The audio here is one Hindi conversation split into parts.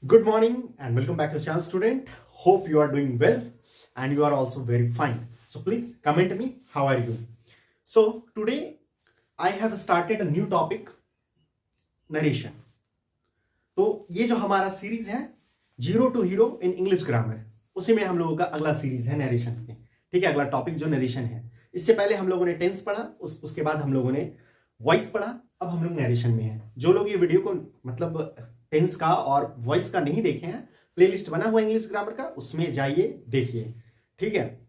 Good morning and welcome back to the channel, student. Hope you are doing well and you are also very fine. So please comment me how are you. So today I have started a new topic, narration. तो ये जो हमारा सीरीज है zero to hero in English grammar, उसी में हम लोगों का अगला सीरीज है नरेशन में. ठीक है, अगला टॉपिक जो नरेशन है. इससे पहले हम लोगों ने टेंस पढ़ा, उसके बाद हम लोगों ने वॉइस पढ़ा, अब हम लोग नरेशन में हैं. जो लोग ये वीडियो को मतलब टेंस का और वॉइस का नहीं देखे हैं, प्लेलिस्ट बना हुआ इंग्लिश ग्रामर का, उसमें जाइए देखिए. ठीक है,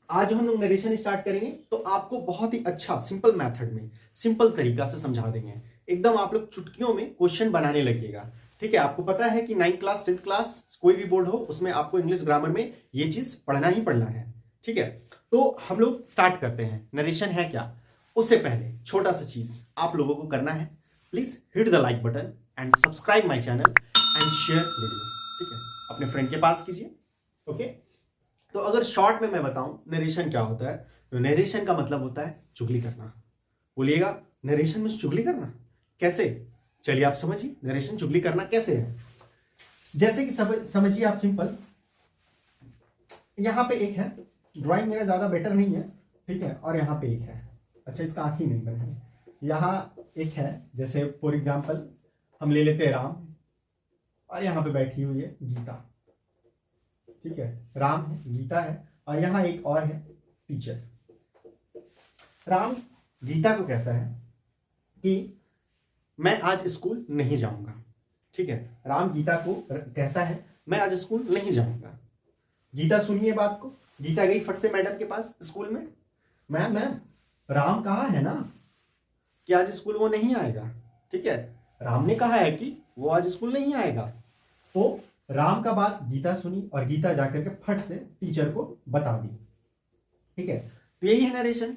आज हम लोग नरेशन स्टार्ट करेंगे तो आपको बहुत ही अच्छा सिंपल मेथड में सिंपल तरीका से समझा देंगे. एकदम आप लोग चुटकियों में क्वेश्चन बनाने लगिएगा. ठीक है, आपको पता है कि 9th क्लास 10th क्लास कोई भी बोर्ड हो उसमें आपको इंग्लिश ग्रामर में ये चीज पढ़ना ही पढ़ना है. ठीक है, तो हम लोग स्टार्ट करते हैं. नरेशन है क्या, उससे पहले छोटा सा चीज आप लोगों को करना है. Please hit the like button and subscribe my channel and share video. ठीक है, अपने फ्रेंड के पास कीजिए. ओके, तो अगर शॉर्ट में मैं बताऊं नरेशन क्या होता है, तो नरेशन का मतलब होता है चुगली करना. बोलिएगा नरेशन में चुगली करना कैसे, चलिए आप समझिए नरेशन चुगली करना कैसे है. जैसे कि समझिए आप सिंपल, यहां पे एक है, ड्राइंग मेरा ज्यादा बेटर नहीं है. ठीक है, और यहां पे एक है, अच्छा इसका आंख ही नहीं बना है. यहां एक है, जैसे फॉर एग्जाम्पल हम ले लेते हैं राम, और यहां पे बैठी हुई है गीता. ठीक है, राम है, गीता है, और यहां एक और है टीचर. राम गीता को कहता है कि मैं आज स्कूल नहीं जाऊंगा. ठीक है, राम गीता को कहता है मैं आज स्कूल नहीं जाऊंगा. गीता सुनिए बात को, गीता गई फट से मैडम के पास स्कूल में, मैम राम कहा है ना कि आज स्कूल वो नहीं आएगा. ठीक है, राम ने कहा है कि वो आज स्कूल नहीं आएगा. तो राम का बात गीता सुनी और गीता जाकर के फट से टीचर को बता दी. ठीक है, तो यही है नरेशन.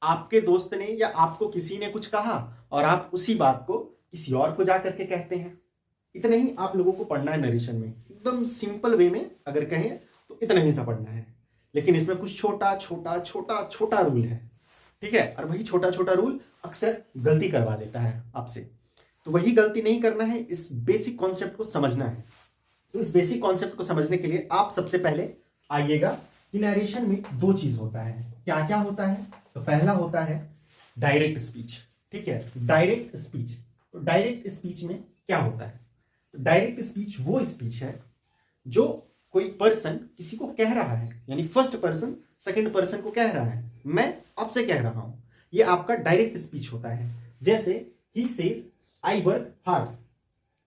आपके दोस्त ने या आपको किसी ने कुछ कहा और आप उसी बात को किसी और को जाकर के कहते हैं. इतना ही आप लोगों को पढ़ना है नरेशन में. एकदम सिंपल वे में अगर कहें तो इतना ही सा पढ़ना है, लेकिन इसमें कुछ छोटा छोटा छोटा छोटा रूल है. ठीक है, और वही छोटा छोटा रूल अक्सर गलती करवा देता है आपसे. तो वही गलती नहीं करना है, इस बेसिक कॉन्सेप्ट को समझना है. तो इस बेसिक कॉन्सेप्ट को समझने के लिए आप सबसे पहले आइएगा कि नरेशन में दो चीज होता है. क्या क्या होता है, तो पहला होता है डायरेक्ट स्पीच. ठीक है, डायरेक्ट स्पीच. तो डायरेक्ट स्पीच में क्या होता है, तो डायरेक्ट स्पीच वो स्पीच है जो कोई पर्सन किसी को कह रहा है, यानी फर्स्ट पर्सन सेकंड पर्सन को कह रहा है, मैं आपसे कह रहा हूं. ये आपका डायरेक्ट स्पीच होता है. जैसे he says I work hard.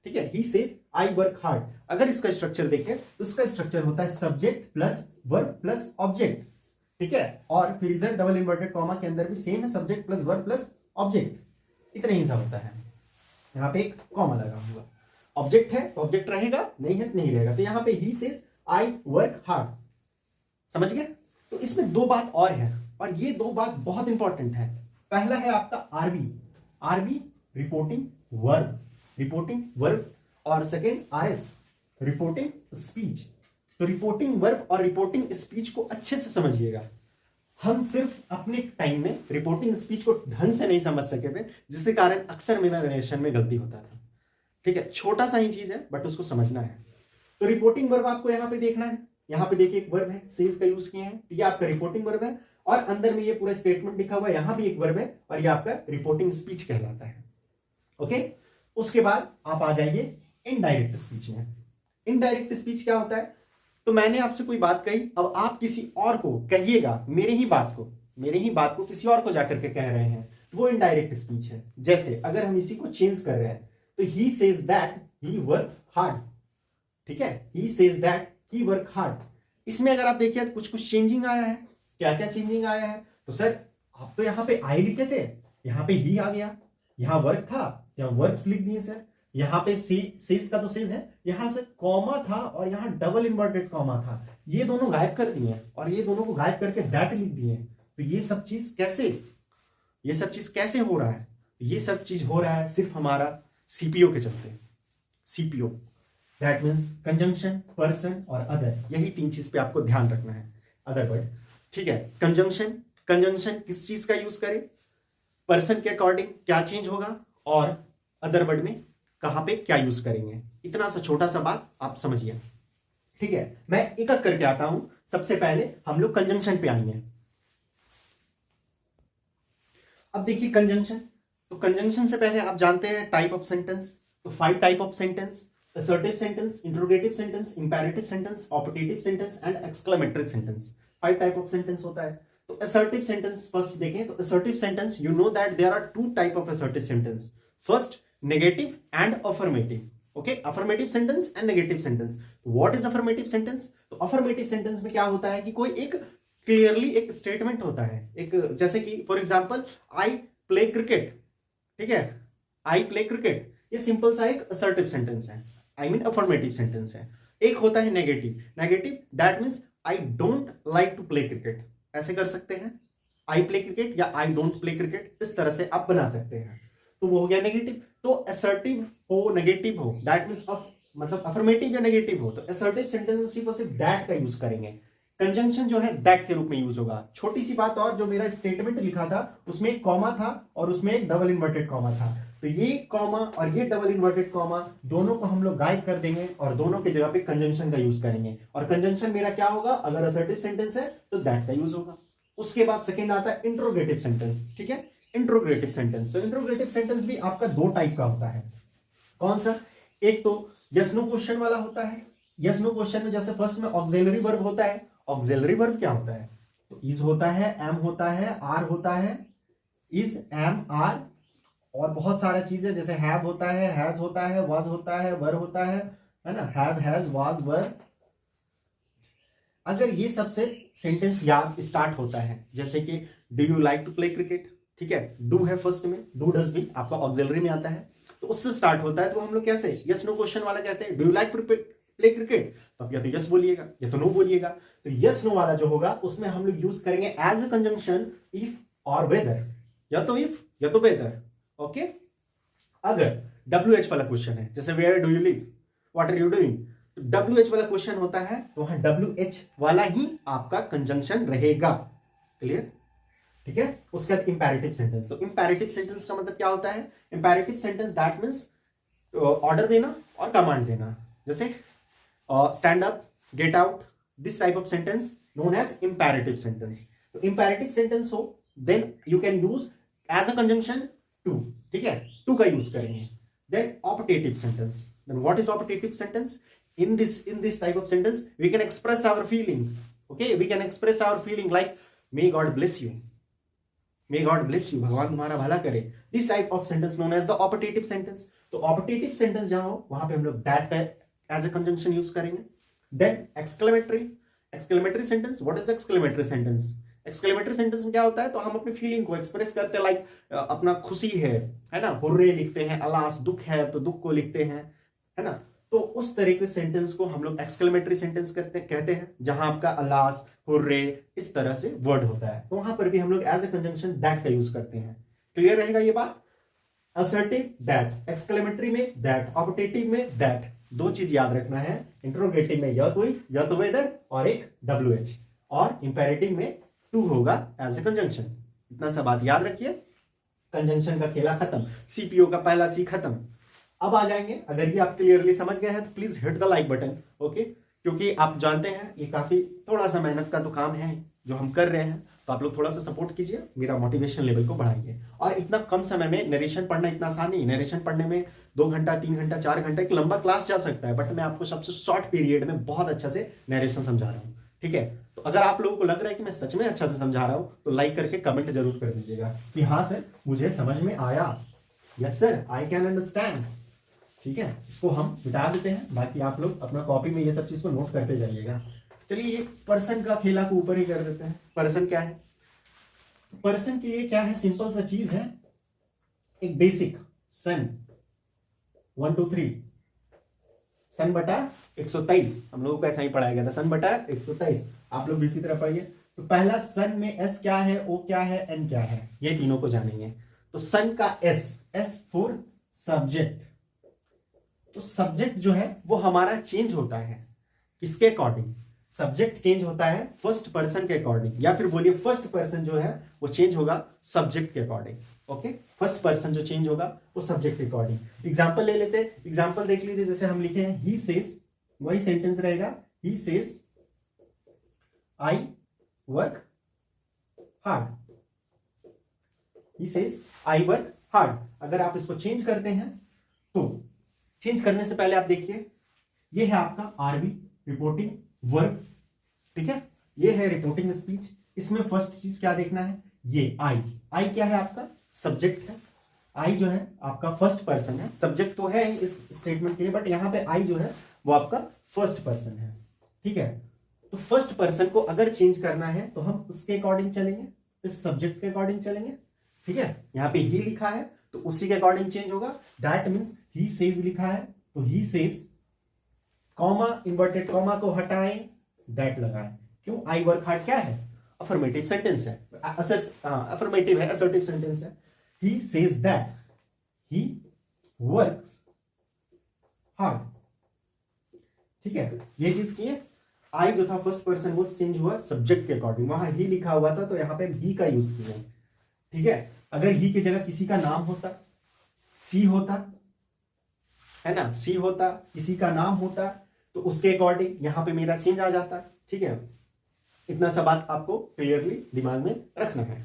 ठीक है, he says I work hard. अगर इसका स्ट्रक्चर देखें तो इसका स्ट्रक्चर होता है subject plus verb plus object. ठीक है, और फिर इधर डबल इन्वर्टेड कॉमा के अंदर भी सेम है, subject plus verb plus object. इतना ही सा होता है. यहां पे एक कॉमा लगा हुआ, ऑब्जेक्ट है तो ऑब्जेक्ट रहेगा, नहीं है तो नहीं रहेगा. तो यहां पे he says I work hard. समझ गए. तो इसमें दो बात और है, और ये दो बात बहुत इंपॉर्टेंट है. पहला है आपका RB. RB reporting verb, reporting verb, और सेकेंड आरएस रिपोर्टिंग स्पीच. तो रिपोर्टिंग वर्ब और रिपोर्टिंग स्पीच को अच्छे से समझिएगा. हम सिर्फ अपने टाइम में रिपोर्टिंग स्पीच को ढंग से नहीं समझ सके थे, जिसके कारण अक्सर मेरा नरेशन में गलती होता था. ठीक है, छोटा सा ही चीज है बट उसको समझना है. तो रिपोर्टिंग वर्ब आपको यहां पे देखना है. यहां पे देखिए एक वर्ब है, सेज का यूज किए हैं, ये आपका रिपोर्टिंग वर्ब है, और अंदर में ये पूरा स्टेटमेंट लिखा हुआ है, यहां भी एक वर्ब है, और ये आपका रिपोर्टिंग स्पीच कहलाता है. ओके, उसके बाद आप आ जाइए इनडायरेक्ट स्पीच में. इनडायरेक्ट स्पीच क्या होता है, तो मैंने आपसे कोई बात कही, अब आप किसी और को कहिएगा मेरे ही बात को किसी और को जाकर के कह रहे हैं, तो वो इनडायरेक्ट स्पीच है. जैसे अगर हम इसी को चेंज कर रहे हैं तो ही says that he works hard. ठीक है, ही says that he work hard. इसमें अगर आप देखिए तो कुछ कुछ चेंजिंग आया है. क्या क्या चेंजिंग आया है, तो सर आप तो यहां पे आई लिखे थे, यहां पे ही आ गया. यहां वर्क था, यहां वर्क्स लिख दिए सर. यहां पे सेज का तो सेज है, यहां से कॉमा था और यहां डबल इन्वर्टेड कॉमा था, ये दोनों गायब कर दिए, और ये दोनों को गायब करके दैट लिख दिए. तो ये सब चीज कैसे हो रहा है, ये सब चीज हो रहा है सिर्फ हमारा सीपीओ के चलते. CPO that means conjunction, person और अदर. यही तीन चीज पे आपको ध्यान रखना है. Other word. ठीक है, कंजंक्शन किस चीज का यूज करें, पर्सन के अकॉर्डिंग क्या चेंज होगा, और अदर वर्ड में कहां पे क्या यूज करेंगे, इतना सा छोटा सा बात आप समझिए, ठीक है। मैं एक एक करके आता हूं। सबसे पहले हम लोग कंजंक्शन पे आएंगे। अब देखिए कंजंक्शन, तो कंजंक्शन से पहले आप जानते हैं टाइप ऑफ सेंटेंस, तो 5 type of sentence: assertive sentence, interrogative sentence, imperative sentence, operative sentence and exclamatory sentence. 5 type of sentence होता है। तो असर्टिव सेंटेंस फर्स्ट देखें, तो assertive sentence, you know that there are 2 type of assertive sentence, first negative and affirmative. Okay, affirmative sentence and negative sentence. What is affirmative sentence? तो अफर्मेटिव सेंटेंस में क्या होता है कि कोई एक क्लियरली एक स्टेटमेंट होता है, एक जैसे कि for example I play cricket, ठीक है, आई प्ले क्रिकेट, ये सिंपल सा एक असर्टिव सेंटेंस है, आई मीन अफर्मेटिव सेंटेंस है। एक होता है negative, negative that means I don't like to play cricket, ऐसे कर सकते हैं, आई प्ले क्रिकेट या आई डोंट प्ले क्रिकेट, इस तरह से आप बना सकते हैं, तो वो हो गया नेगेटिव। तो असर्टिव हो नेगेटिव हो दैट मीन्स मतलब अफर्मेटिव या नेगेटिव हो, तो असर्टिव सेंटेंस में सिर्फ और सिर्फ दैट का यूज करेंगे। कंजंक्शन जो है दैट के रूप में यूज होगा। छोटी सी बात और, जो मेरा स्टेटमेंट लिखा था उसमें एक कॉमा था और उसमें एक डबल इन्वर्टेड कॉमा था, तो ये कॉमा और ये डबल इन्वर्टेड कॉमा दोनों को हम लोग गायब कर देंगे और दोनों की जगह पे कंजंक्शन का यूज करेंगे। और कंजंक्शन मेरा क्या होगा, अगर असर्टिव सेंटेंस है तो दैट का यूज होगा। उसके बाद सेकंड आता है इंट्रोगेटिव सेंटेंस, ठीक है, इंट्रोगेटिव सेंटेंस। तो इंट्रोगेटिव सेंटेंस भी आपका 2 टाइप का होता है। कौन सा? एक तो यस नो क्वेश्चन वाला होता है। यस नो क्वेश्चन में जैसे फर्स्ट में ऑक्सिलरी वर्ब होता है। ऑक्सिलरी वर्ब क्या होता है? तो इज होता है, एम होता है, आर होता है, इज, एम, आर, और बहुत सारा चीजें जैसे हैव होता है, हैज होता है, वाज होता है, वर होता है ना, हैव, हैज, वाज, वर। अगर ये सबसे सेंटेंस याद स्टार्ट होता है, जैसे कि do you like to play cricket, ठीक है, डू है फर्स्ट में, डू डज भी आपका ऑक्सिलरी में आता है, तो उससे स्टार्ट होता है, तो हम लोग कैसे यस नो क्वेश्चन वाला कहते हैं, do you like to play cricket, तो आप या तो यस बोलिएगा या तो नो बोलिएगा। तो यस नो वाला जो होगा उसमें हम लोग यूज करेंगे एज अ कंजंक्शन इफ और वेदर, या तो इफ या तो वेदर। ओके, अगर WH वाला क्वेश्चन है, जैसे where do you live, what are you doing, तो WH वाला क्वेश्चन होता है तो वहां WH वाला ही आपका कंजंक्शन रहेगा। क्लियर? ठीक है। उसके बाद इंपैरेटिव सेंटेंस। तो इंपैरेटिव सेंटेंस का मतलब क्या होता है? Imperative sentence that means order देना और कमांड देना, जैसे stand up, get out, this type of sentence known as imperative sentence. तो इंपैरेटिव सेंटेंस हो then you can use as a conjunction to, ठीक है, टू का यूज करेंगे। Then operative sentence, then what is operative sentence? in this type of sentence we can express our feeling, okay, we can express our feeling like may God bless you, may God bless you, भगवान तुम्हारा भला करे। this type of sentence known as the operative sentence। तो operative sentence जहां हो वहां पे हम लोग that का as a conjunction यूज करेंगे। then exclamatory sentence, what is exclamatory sentence? exclamatory sentence में क्या होता है? तो हम अपनी फीलिंग को एक्सप्रेस करते हैं, लाइक अपना खुशी है ना, हुर्रे लिखते हैं, अलास दुख है तो दुख को लिखते हैं, है ना, तो उस तरह के सेंटेंस को हम लोग एक्सक्लेमेटरी सेंटेंस कहते हैं, जहां आपका अलास, हुर्रे इस तरह से वर्ड होता है, तो वहां पर भी हम लोग एज ए कंजंक्शन दैट का यूज करते हैं। क्लियर रहेगा ये बात? असर्टिव दैट, एक्सक्लेमेटरी में दैट, ऑपरेटिव में दैट, 2 चीज याद रखना है। इंट्रोगेटिव में या तो इफ या तो वेदर और एक WH, और इंपेरेटिव में टू होगा एज ए कंजंक्शन। इतना सा बात याद रखिए। कंजंक्शन का खेला खत्म, CPO का पहला C खत्म। अब आ जाएंगे, अगर ये आप क्लियरली समझ गए हैं तो please hit the like button, okay, क्योंकि आप जानते हैं ये काफी थोड़ा सा मेहनत का तो काम है जो हम कर रहे हैं, तो आप लोग थोड़ा सा सपोर्ट कीजिए, मेरा मोटिवेशन लेवल को बढ़ाइए। और इतना कम समय में नरेशन पढ़ना इतना आसान नहीं, नरेशन पढ़ने में 2 घंटा 3 घंटा 4 घंटा एक लंबा क्लास जा सकता है, बट मैं आपको सबसे शॉर्ट पीरियड में बहुत अच्छा से नरेशन समझा रहा हूँ, ठीक है। तो अगर आप लोगों को लग रहा है कि मैं सच में अच्छा से समझा रहा हूँ तो लाइक करके कमेंट जरूर कर दीजिएगा कि हाँ सर मुझे समझ में आया, yes sir I can understand, ठीक है। इसको हम मिटा देते हैं, बाकी आप लोग अपना कॉपी में ये सब चीज को नोट करते जाइएगा। चलिए ये पर्सन का खेला को ऊपर ही कर देते हैं। पर्सन क्या है? तो पर्सन के लिए क्या है? सिंपल सा चीज है, एक बेसिक सन 1 2 3, सन बटा 123, हम लोगों को ऐसा ही पढ़ाया गया था, सन बटा 123, आप लोग भी इसी तरह पढ़िए। तो पहला सन में S क्या है, O क्या है, N क्या है, ये तीनों को जानेंगे। तो सन का S फॉर सब्जेक्ट, तो सब्जेक्ट जो है वो हमारा चेंज होता है किसके अकॉर्डिंग? सब्जेक्ट चेंज होता है फर्स्ट पर्सन के अकॉर्डिंग, या फिर बोलिए फर्स्ट पर्सन जो है वो चेंज होगा सब्जेक्ट के अकॉर्डिंग। ओके, फर्स्ट पर्सन जो चेंज होगा वो सब्जेक्ट के अकॉर्डिंग। एग्जांपल ले लेते हैं, एग्जांपल देख लीजिए, जैसे हम लिखे हैं ही सेज, वही सेंटेंस रहेगा, he says I work hard, he says I work hard. अगर आप इसको चेंज करते हैं तो चेंज करने से पहले आप देखिए, ये है आपका आरबी, रिपोर्टिंग वर्ब, ठीक है, ये है रिपोर्टिंग स्पीच। इसमें फर्स्ट चीज क्या देखना है, ये आई, आई क्या है आपका सब्जेक्ट है, आई जो है आपका फर्स्ट पर्सन है, सब्जेक्ट तो है इस स्टेटमेंट के लिए, बट यहां पे आई जो है वो आपका फर्स्ट पर्सन है, ठीक है। तो फर्स्ट पर्सन को अगर चेंज करना है तो हम उसके अकॉर्डिंग चलेंगे, इस सब्जेक्ट के अकॉर्डिंग चलेंगे, ठीक है। यहां पे ही लिखा है तो उसी के अकॉर्डिंग चेंज होगा, दैट मीन्स ही सेज लिखा है तो he says, comma inverted comma को हटाएं, दैट लगाएं। क्यों, आई वर्क हार्ड क्या है, अफर्मेटिव सेंटेंस है, अफर्मेटिव है, असर्टिव सेंटेंस है। ही says that he works hard, ठीक है। ये चीज की है, आई जो था फर्स्ट पर्सन वो चेंज हुआ सब्जेक्ट के अकॉर्डिंग, वहां ही लिखा हुआ था तो यहां पे ही का यूज किया, ठीक है। अगर ही की जगह किसी का नाम होता, सी होता है ना, सी होता, किसी का नाम होता, तो उसके अकॉर्डिंग यहां पे मेरा चेंज आ जाता, ठीक है। इतना सा बात आपको क्लियरली दिमाग में रखना है।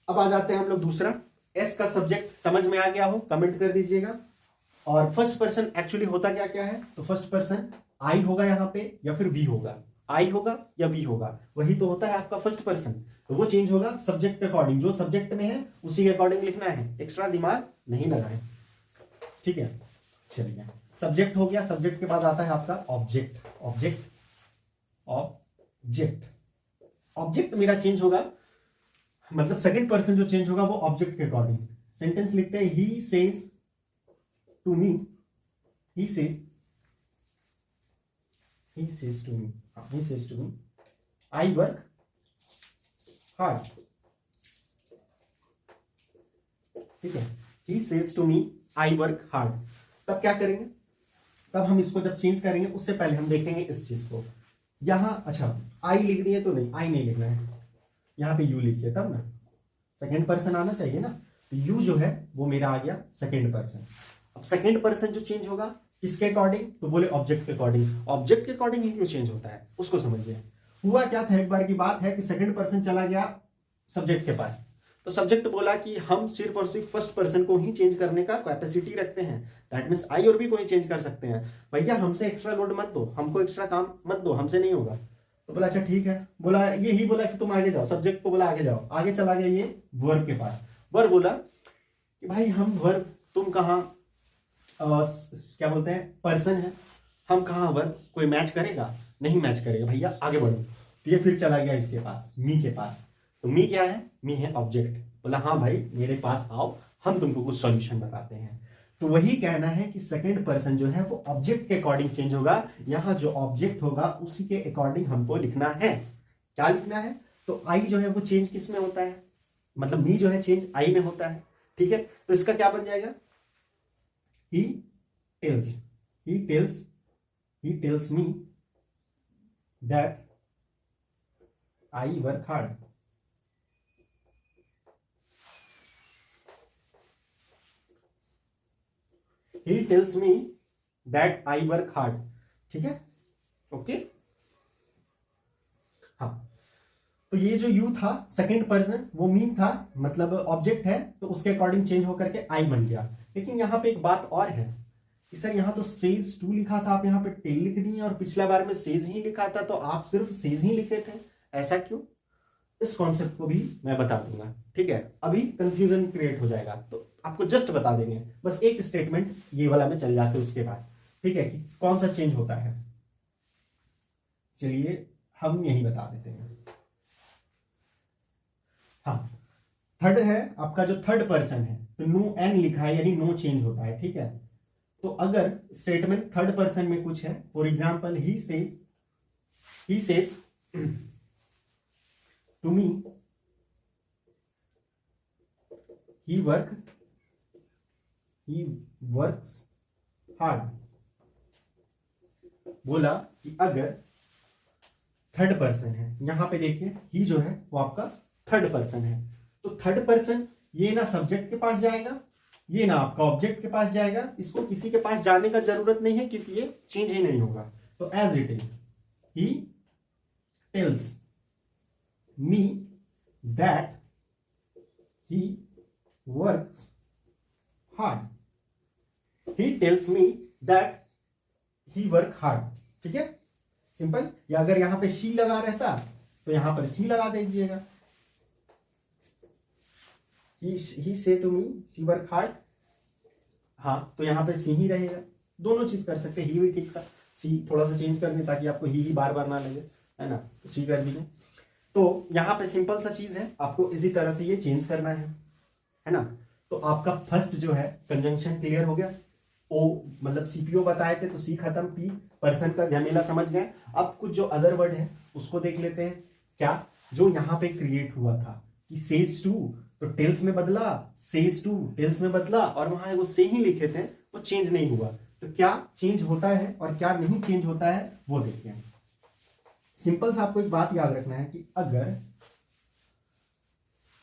अब आ जाते हैं हम लोग दूसरा, एस का सब्जेक्ट समझ में आ गया हो कमेंट कर दीजिएगा। और फर्स्ट पर्सन एक्चुअली होता क्या क्या है, तो फर्स्ट पर्सन आई होगा यहां पे या फिर वी होगा, आई होगा या वी होगा, वही तो होता है आपका फर्स्ट पर्सन। तो वो चेंज होगा सब्जेक्ट के अकॉर्डिंग, जो सब्जेक्ट में है उसी के अकॉर्डिंग लिखना है, एक्स्ट्रा दिमाग नहीं लगाए, ठीक है। चलिए, सब्जेक्ट हो गया, सब्जेक्ट के बाद आता है आपका ऑब्जेक्ट, ऑब्जेक्ट, ऑब्जेक्ट, ऑब्जेक्ट मेरा चेंज होगा, मतलब सेकंड पर्सन जो चेंज होगा वो ऑब्जेक्ट के अकॉर्डिंग। सेंटेंस लिखते हैं, he says to me, he says, he says to me, he says to me, I work hard, ठीक है। he says to me, I work hard। तब क्या करेंगे, तब हम इसको जब चेंज करेंगे उससे पहले हम देखेंगे इस चीज को, यहां अच्छा आई लिख दिए तो नहीं, आई नहीं लिखना है, यहां पे यू लिखिए, तब ना सेकेंड पर्सन आना चाहिए ना, तो यू जो है वो मेरा आ गया सेकेंड पर्सन। अब सेकेंड पर्सन जो चेंज होगा किसके अकॉर्डिंग, तो बोले ऑब्जेक्ट के अकॉर्डिंग। ऑब्जेक्ट के अकॉर्डिंग ही क्यों चेंज होता है उसको समझिए। हुआ क्या था, एक बार की बात है कि सेकंड पर्सन चला गया सब्जेक्ट के पास, तो सब्जेक्ट बोला कि हम सिर्फ और सिर्फ फर्स्ट पर्सन को ही चेंज करने का कैपेसिटी रखते हैं, दैट मींस आई और बी को ही चेंज कर सकते हैं, भैया हमसे एक्स्ट्रा लोड मत दो, हमको एक्स्ट्रा काम मत दो, हमसे नहीं होगा। तो बोला अच्छा ठीक है, बोला ये ही बोला कि तुम आगे जाओ, सब्जेक्ट को बोला आगे जाओ, आगे चला गया ये वर्ब के पास। वर्ब बोला कि भाई हम वर्ब, तुम कहाँ क्या बोलते हैं पर्सन है, हम कहाँ वर्ब, कोई मैच करेगा, नहीं मैच करेगा, भैया आगे बढ़ो। तो ये फिर चला गया इसके पास, मी के पास। तो मी क्या है, मी है ऑब्जेक्ट। बोला हाँ भाई मेरे पास आओ, हम तुमको कुछ सॉल्यूशन बताते हैं। तो वही कहना है कि सेकंड पर्सन जो है वो ऑब्जेक्ट के अकॉर्डिंग चेंज होगा, यहां जो ऑब्जेक्ट होगा उसी के अकॉर्डिंग हमको लिखना है। क्या लिखना है, तो आई जो है वो चेंज किस में होता है, मतलब मी जो है चेंज आई में होता है, ठीक है। तो इसका क्या बन जाएगा, he tells me that I work hard। he tells me that I work hard, ठीक है, ओके। हाँ, तो ये जो यू था सेकंड पर्सन, वो मीन था, मतलब ऑब्जेक्ट है, तो उसके अकॉर्डिंग चेंज होकर के आई बन गया। लेकिन यहां पे एक बात और है कि सर यहां तो सेज टू लिखा था, आप यहां पे टेल लिख दिए, और पिछला बार में सेज ही लिखा था, तो आप सिर्फ सेज ही लिखे थे, ऐसा क्यों, इस कॉन्सेप्ट को भी मैं बता दूंगा, ठीक है। अभी कंफ्यूजन क्रिएट हो जाएगा तो आपको जस्ट बता देंगे, बस एक स्टेटमेंट ये वाला में चल जाते उसके बाद, ठीक है, कि कौन सा चेंज होता है। चलिए हम यही बता देते हैं। हाँ, थर्ड है आपका जो थर्ड पर्सन है, तो नो एन लिखा है यानी नो चेंज होता है, ठीक है। तो अगर स्टेटमेंट थर्ड पर्सन में कुछ है, for example he says to me he works hard. बोला कि अगर थर्ड पर्सन है। यहां पे देखिए ही जो है वो आपका थर्ड पर्सन है। तो थर्ड पर्सन ये ना सब्जेक्ट के पास जाएगा, ये ना आपका ऑब्जेक्ट के पास जाएगा, इसको किसी के पास जाने का जरूरत नहीं है क्योंकि ये चेंज ही नहीं होगा। तो as it is he tells me that he works hard, he tells me that he work hard. ठीक है, सिंपल। या अगर यहां पे शी लगा रहता तो यहां पर शी लगा दीजिएगा, he says to me she work hard. हाँ, तो यहां पे सी ही रहेगा। दोनों चीज कर सकते हैं, ही भी ठीक था, सी थोड़ा सा चेंज कर दें ताकि आपको ही बार बार ना लगे, है ना, तो सी कर दीजिए। तो यहां पे सिंपल सा चीज है, आपको इसी तरह से ये चेंज करना है ना। तो आपका फर्स्ट जो है कंजंक्शन क्लियर हो गया। ओ मतलब सीपीओ बताए थे तो सी खत्म, पी पर्सन का झमेला समझ गए। अब कुछ जो अदर वर्ड है उसको देख लेते हैं। क्या जो यहां पे क्रिएट हुआ था कि सेज टू तो टेल्स में बदला, सेज टू टेल्स में बदला, और वहां वो से ही लिखे थे वो चेंज नहीं हुआ। तो क्या चेंज होता है और क्या नहीं चेंज होता है वो देखते हैं। सिंपल सा आपको एक बात याद रखना है कि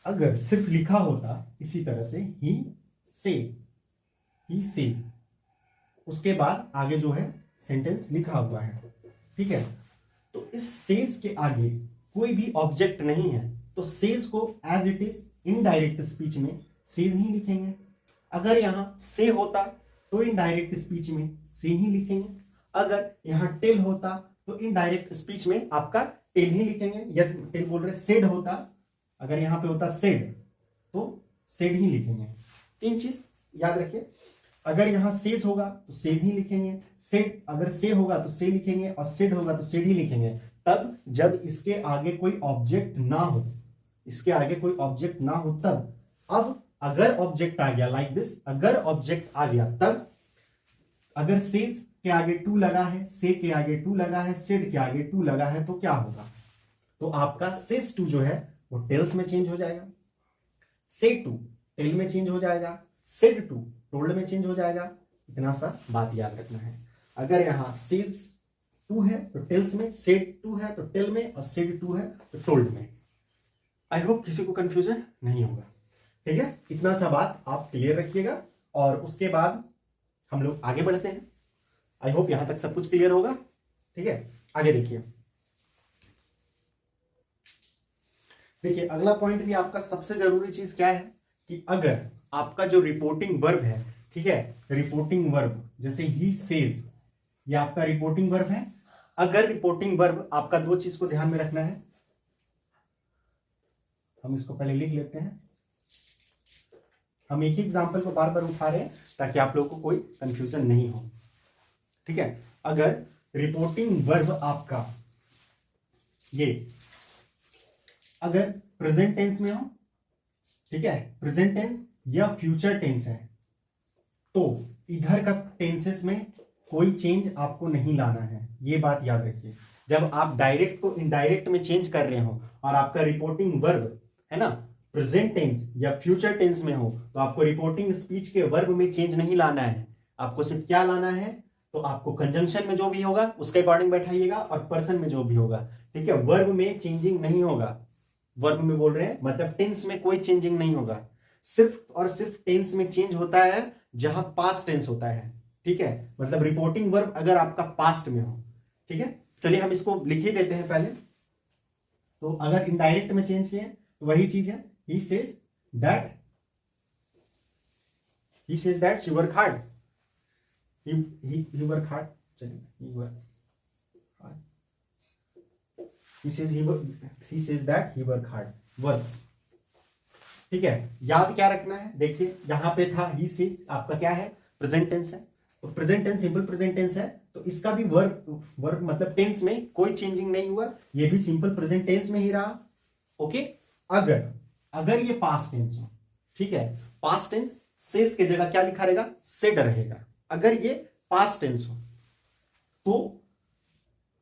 अगर सिर्फ लिखा होता इसी तरह से ही से, ही सेज, उसके बाद आगे जो है सेंटेंस लिखा हुआ है, ठीक है, तो इस सेज के आगे कोई भी ऑब्जेक्ट नहीं है तो सेज को as it is indirect speech में सेज ही लिखेंगे। अगर यहां से होता तो इनडायरेक्ट स्पीच में से ही लिखेंगे। अगर यहां टेल होता तो इनडायरेक्ट स्पीच में आपका टेल ही लिखेंगे। यस, टेल बोल रहे, सेड होता, अगर यहां पे होता सेड तो सेड ही लिखेंगे। तीन चीज याद रखिए, अगर यहां सेज होगा तो सेज ही लिखेंगे, सेड अगर से होगा तो से लिखेंगे, और सेड होगा तो सेड ही लिखेंगे। तब जब इसके आगे कोई ऑब्जेक्ट ना हो, इसके आगे कोई ऑब्जेक्ट ना हो तब। अब अगर ऑब्जेक्ट आ गया लाइक दिस, अगर ऑब्जेक्ट आ गया तब, अगर सेज के आगे टू लगा है, से के आगे टू लगा है, सेड के आगे टू लगा है, तो क्या होगा, तो आपका सेज टू जो है वो टेल्स में चेंज हो जाएगा, से टू टेल में चेंज हो जाएगा, सेड टू टोल्ड में चेंज हो जाएगा। इतना सा बात याद रखना है। अगर यहां सेज टू है तो टेल्स में, सेड टू है तो टेल में, और सेड टू है तो टोल्ड में। आई होप किसी को कंफ्यूजन नहीं होगा। ठीक है, इतना सा बात आप क्लियर रखिएगा और उसके बाद हम लोग आगे बढ़ते हैं। आई होप यहां तक सब कुछ क्लियर होगा। ठीक है, आगे देखिए। देखिए अगला पॉइंट भी आपका सबसे जरूरी चीज क्या है कि अगर आपका जो रिपोर्टिंग वर्ब है, ठीक है, रिपोर्टिंग वर्ब जैसे ही सेज, ये आपका रिपोर्टिंग वर्ब है। अगर रिपोर्टिंग वर्ब आपका दो चीज को ध्यान में रखना है, हम इसको पहले लिख लेते हैं। हम एक ही एग्जांपल को बार बार उठा रहे हैं ताकि आप लोगों को कोई कंफ्यूजन नहीं हो। ठीक है, अगर रिपोर्टिंग वर्ब आपका ये अगर प्रेजेंट टेंस में हो, ठीक है, प्रेजेंट टेंस या फ्यूचर टेंस है, तो इधर का टेंसेस में कोई चेंज आपको नहीं लाना है। ये बात याद रखिए। जब आप डायरेक्ट को इनडायरेक्ट में चेंज कर रहे हो और आपका रिपोर्टिंग वर्ब है ना प्रेजेंट टेंस या फ्यूचर टेंस में हो, तो आपको रिपोर्टिंग स्पीच के वर्ब में चेंज नहीं लाना है। आपको सिर्फ क्या लाना है, तो आपको कंजंक्शन में जो भी होगा उसके अकॉर्डिंग बैठाइएगा और पर्सन में जो भी होगा। ठीक है, वर्ब में चेंजिंग नहीं होगा। वर्ब में बोल रहे हैं मतलब टेंस में कोई चेंजिंग नहीं होगा। सिर्फ और सिर्फ टेंस में चेंज होता है जहां पास्ट टेंस होता है। ठीक है, मतलब रिपोर्टिंग वर्ब अगर आपका पास्ट में हो। ठीक है, चलिए हम इसको लिख ही देते हैं पहले। तो अगर इनडायरेक्ट में चेंज किए तो वही चीज है, he says that she work hard, he work hard, चलिए he work hard, he says that he work hard, works। ठीक है, याद क्या रखना है, देखिए यहां पे था he says, आपका क्या है, प्रेजेंट टेंस है, तो present tense simple present tense है, तो इसका भी वर्ब मतलब टेंस में कोई चेंजिंग नहीं हुआ, ये भी सिंपल प्रेजेंट टेंस में ही रहा। ओके, अगर ये पास्ट टेंस हो, ठीक है, पास्ट टेंस सेज के जगह क्या लिखा रहेगा, सेड रहेगा। अगर ये पास्ट टेंस हो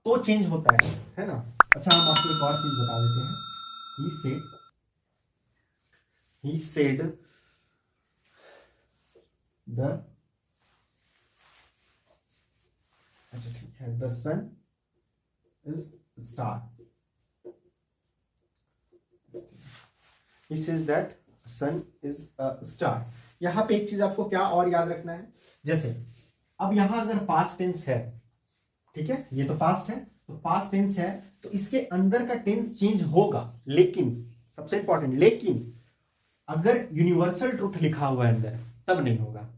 तो चेंज होता है ना। अच्छा, हम आपको एक और चीज बता देते हैं, he said the, अच्छा ठीक है, the sun is star। He says that sun is a star. यहां पे एक चीज आपको क्या और याद रखना है, जैसे अब यहां अगर पास्ट टेंस है, ठीक है, ये तो पास्ट है, तो पास्ट टेंस है तो इसके अंदर का टेंस चेंज होगा, लेकिन सबसे इंपॉर्टेंट, लेकिन अगर यूनिवर्सल ट्रूथ लिखा हुआ है अंदर तब नहीं होगा,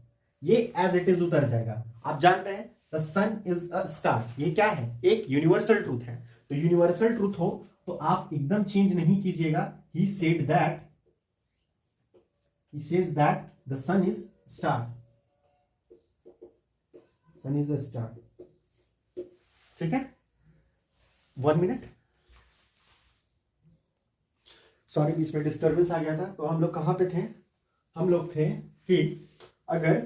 ये एज इट इज उतर जाएगा। आप जान रहे हैं the sun is a star, ये क्या है, एक यूनिवर्सल ट्रूथ है। तो यूनिवर्सल ट्रूथ हो तो आप एकदम चेंज नहीं कीजिएगा, ही said that, he says that the sun is star, sun is a star। ठीक है, 1 मिनट, सॉरी बीच में डिस्टर्बेंस आ गया था। तो हम लोग कहां पे थे, हम लोग थे कि अगर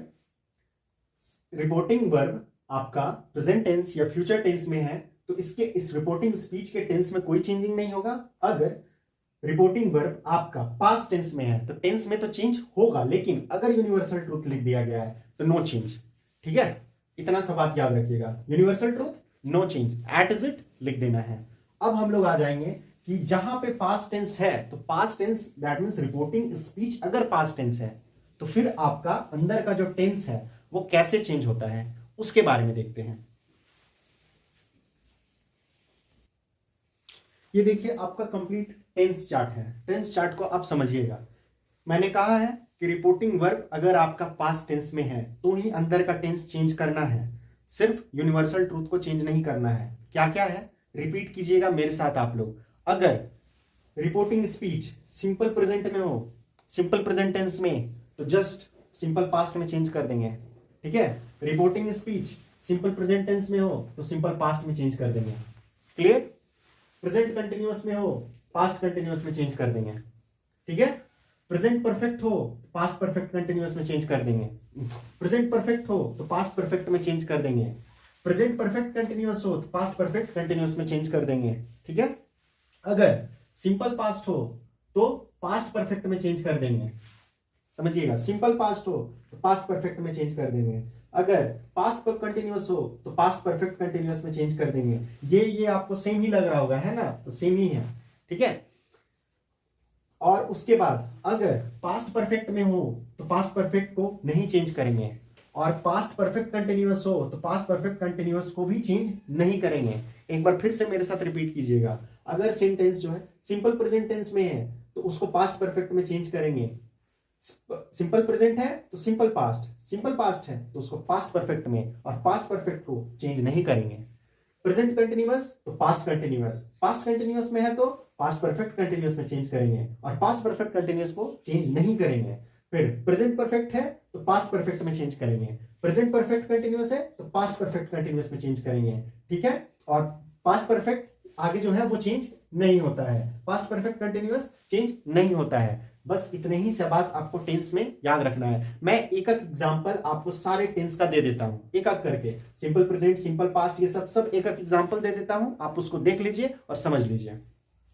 रिपोर्टिंग वर्ब आपका प्रेजेंट टेंस या फ्यूचर टेंस में है तो इसके इस रिपोर्टिंग स्पीच के टेंस में कोई चेंजिंग नहीं होगा। अगर रिपोर्टिंग वर्ब आपका पास्ट टेंस में है तो टेंस में तो चेंज होगा, लेकिन अगर यूनिवर्सल ट्रूथ लिख दिया गया है तो नो चेंज। ठीक है, इतना सा बात याद रखिएगा, universal truth no change, at is it लिख देना है। अब हम लोग आ जाएंगे कि जहां पे पास्ट टेंस है तो past tense that means reporting speech अगर पास्ट टेंस है तो फिर आपका अंदर का जो टेंस है वो कैसे चेंज होता है उसके बारे में देखते हैं। ये देखिए आपका कंप्लीट टेंस चार्ट है, टेंस चार्ट को आप समझिएगा। मैंने कहा है कि रिपोर्टिंग वर्ब अगर आपका पास्ट टेंस में है तो ही अंदर का टेंस चेंज करना है, सिर्फ यूनिवर्सल ट्रूथ को चेंज नहीं करना है। क्या क्या है, रिपीट कीजिएगा मेरे साथ आप लोग। अगर रिपोर्टिंग स्पीच सिंपल प्रेजेंट में हो, सिंपल प्रेजेंट टेंस में, तो जस्ट सिंपल पास्ट में चेंज कर देंगे। ठीक है, reporting speech simple present tense में हो तो सिंपल पास्ट में चेंज कर देंगे। क्लियर, प्रेजेंट कंटिन्यूअस में हो पास्ट कंटिन्यूअस में चेंज कर देंगे। ठीक है, प्रेजेंट परफेक्ट हो पास्ट परफेक्ट कंटिन्यूअस में चेंज कर देंगे। प्रेजेंट परफेक्ट हो तो पास्ट परफेक्ट में चेंज कर देंगे। प्रेजेंट परफेक्ट कंटिन्यूअस हो तो पास्ट परफेक्ट कंटिन्यूअस में चेंज कर देंगे। ठीक है, अगर सिंपल पास्ट हो तो पास्ट परफेक्ट में चेंज कर देंगे। समझिएगा, सिंपल पास्ट हो तो पास्ट परफेक्ट में चेंज कर देंगे। अगर पास्ट पर कंटिन्यूअस हो तो पास्ट परफेक्ट कंटिन्यूअस में चेंज कर देंगे। ये आपको सेम ही लग रहा होगा, है ना, तो सेम ही है। ठीक है, और उसके बाद अगर पास्ट परफेक्ट में हो तो पास्ट परफेक्ट को नहीं चेंज करेंगे, और पास्ट परफेक्ट कंटिन्यूअस हो तो पास्ट परफेक्ट कंटिन्यूअस को भी चेंज नहीं करेंगे। एक बार फिर से मेरे साथ रिपीट कीजिएगा। अगर सेंटेंस जो है सिंपल प्रेजेंट टेंस में है तो उसको पास्ट परफेक्ट में चेंज करेंगे। सिंपल प्रेजेंट है तो सिंपल पास्ट, सिंपल पास्ट है तो उसको पास्ट परफेक्ट में, और पास्ट परफेक्ट को चेंज नहीं करेंगे। प्रेजेंट कंटिन्यूअस तो पास्ट कंटिन्यूअस, पास्ट कंटिन्यूअस में है तो पास्ट परफेक्ट कंटिन्यूअस में चेंज करेंगे, और पास्ट परफेक्ट कंटिन्यूअस को चेंज नहीं करेंगे। फिर प्रेजेंट परफेक्ट है तो पास्ट परफेक्ट में चेंज करेंगे, प्रेजेंट परफेक्ट कंटिन्यूअस है तो पास्ट परफेक्ट कंटिन्यूअस में चेंज करेंगे। ठीक है, और पास्ट परफेक्ट आगे जो है वो चेंज नहीं होता है, पास्ट परफेक्ट कंटिन्यूअस चेंज नहीं होता है। बस इतने ही से बात आपको टेंस में याद रखना है। मैं एक एक एग्जांपल आपको सारे टेंस का दे देता हूं, एक एक करके, सिंपल प्रेजेंट, सिंपल पास्ट, ये सब एक एक एग्जांपल दे देता हूं, आप उसको देख लीजिए और समझ लीजिए।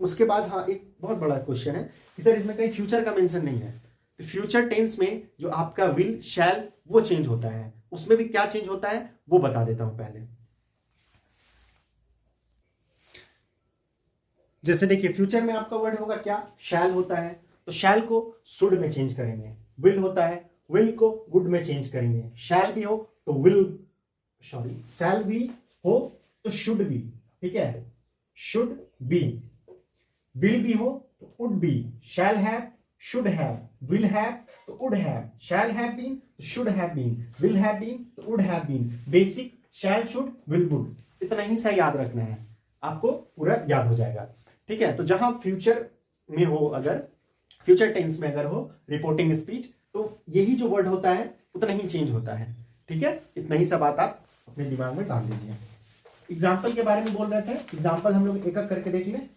उसके बाद हाँ, एक बहुत बड़ा क्वेश्चन है कि सर इसमें कहीं फ्यूचर का मेंशन नहीं है, तो फ्यूचर टेंस में जो आपका विल शैल वो चेंज होता है, उसमें भी क्या चेंज होता है वो बता देता हूं पहले। जैसे देखिए फ्यूचर में आपका वर्ड होगा क्या, शैल होता है, तो शैल को शुड में चेंज करेंगे। विल होता है, विल को वुड में चेंज करेंगे। शैल भी हो तो विल, सॉरी शैल भी हो तो शुड भी। ठीक है, शुड बी। विल भी हो तो would be. Shall have, should have, will have तो would have, shall have been तो should have been, will have been तो would have been. Basic shall, should, will, would, इतना ही सा याद रखना है, आपको पूरा याद हो जाएगा। ठीक है, तो जहां फ्यूचर में हो, अगर फ्यूचर टेंस में अगर हो रिपोर्टिंग स्पीच, तो यही जो वर्ड होता है उतना ही चेंज होता है। ठीक है, इतना ही सब बात आप अपने दिमाग में डाल लीजिए। एग्जाम्पल के बारे में बोल रहे थे, एग्जाम्पल हम लोग एक एक करके देख लें।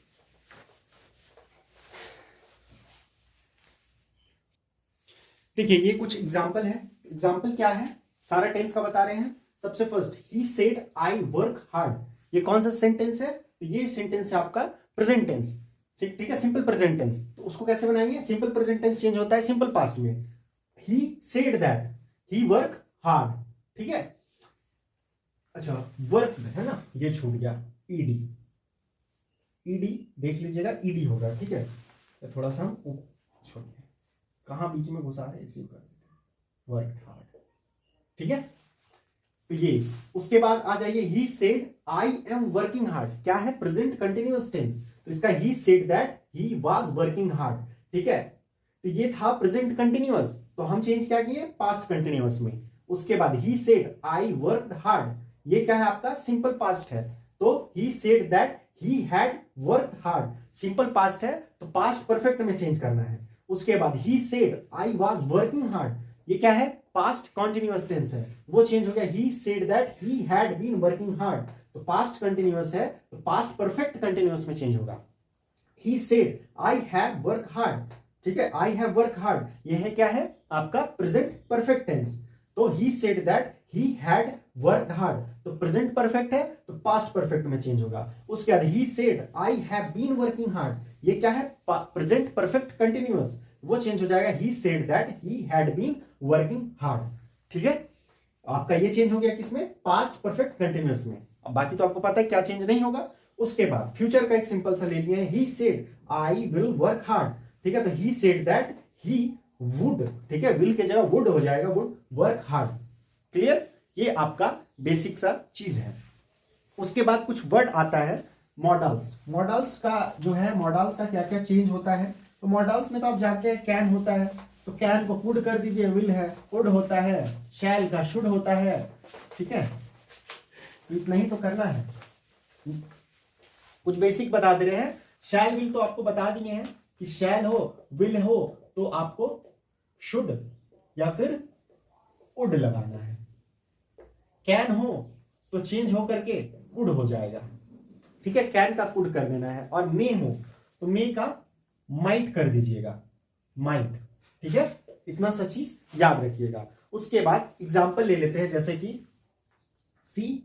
देखिए ये कुछ एग्जाम्पल है। एग्जाम्पल क्या है, सारा टेंस का बता रहे हैं। सबसे first, he said I work hard, ये कौन सा सेंटेंस है, तो ये सेंटेंस है आपका प्रेजेंट टेंस। ठीक है, सिंपल प्रेजेंट टेंस, तो उसको कैसे बनाएंगे, सिंपल प्रेजेंट टेंस चेंज होता है सिंपल पास्ट में। ही said that he work hard. ठीक है, अच्छा वर्क है ना, ये छूट गया, ईडी, ईडी देख लीजिएगा, ईडी होगा। ठीक है, तो थोड़ा सा हम छोड़िए, कहाँ बीच में घुसा रहे इसी कर देते, वर्क हार्ड। ठीक है, तो ये उसके बाद आ जाइए, ही said I am working hard, क्या है, प्रेजेंट कंटिन्यूअस टेंस, तो इसका ही said that he was working hard. ठीक है, तो ये था प्रेजेंट कंटिन्यूअस, तो हम चेंज क्या किए, पास्ट कंटिन्यूअस में। उसके बाद he said I worked hard, ये क्या है आपका, सिंपल पास्ट है, तो he said that he had worked hard, simple past है तो पास्ट परफेक्ट में चेंज करना है। उसके बाद he said I was working hard, ये क्या है, पास्ट कॉन्टिन्यूअस टेंस है, वो चेंज हो गया, he said that he had been working hard, तो पास्ट कंटिन्यूअस है तो पास्ट परफेक्ट कंटिन्यूअस में चेंज होगा। He said I have work hard, ठीक है, आई हैव वर्क हार्ड, ये है क्या है आपका प्रेजेंट परफेक्ट टेंस, तो he said that he had work hard, तो प्रेजेंट परफेक्ट है तो पास्ट परफेक्ट में चेंज होगा। उसके बाद he said I have been working hard, ये क्या है, प्रेजेंट परफेक्ट कंटिन्यूअस, वो चेंज हो जाएगा, he said that he had been working hard. ठीक है, आपका ये चेंज हो गया किसमें, पास्ट परफेक्ट कंटिन्यूअस में। अब बाकी तो आपको पता है क्या चेंज नहीं होगा। उसके बाद फ्यूचर का एक सिंपल सा ले लिया है, he said I will work hard, ठीक है, तो he said that he would, ठीक है, विल के जगह वुड हो जाएगा, वुड वर्क हार्ड। क्लियर, ये आपका बेसिक सा चीज है। उसके बाद कुछ वर्ड आता है मॉडल्स, मॉडल्स का जो है, मॉडल्स का क्या क्या चेंज होता है, तो मॉडल्स में तो आप जानते हैं कैन होता है, तो कैन को कुड कर दीजिए, विल है, कुड होता है, शैल का शुड होता है। ठीक है, तो इतना ही तो करना है, कुछ बेसिक बता दे रहे हैं। शैल विल तो आपको बता दिए हैं कि शैल हो विल हो तो आपको शुड या फिर उड लगाना है, कैन हो तो चेंज हो करके कुड हो जाएगा। ठीक है, कैन का कुड कर देना है, और मे हो तो मे का माइट कर दीजिएगा, माइट। ठीक है, इतना सा चीज याद रखिएगा। उसके बाद एग्जांपल ले लेते हैं, जैसे कि she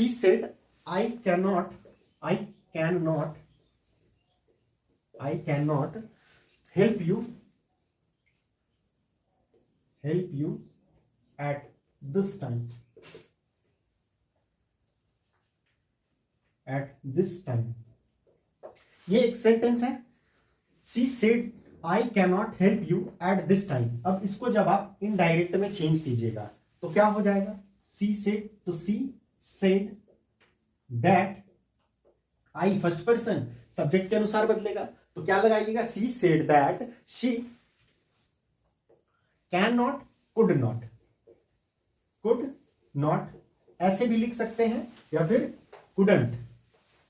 said I can not help you at this time. ये एक सेंटेंस है, she said I can not help you at this time. अब इसको जब आप इनडायरेक्ट में चेंज कीजिएगा तो क्या हो जाएगा, सी सेड, तो she said that, I first person subject के अनुसार बदलेगा, तो क्या लगाइएगा, she said that she can not, could not, ऐसे भी लिख सकते हैं, या फिर कुडंट,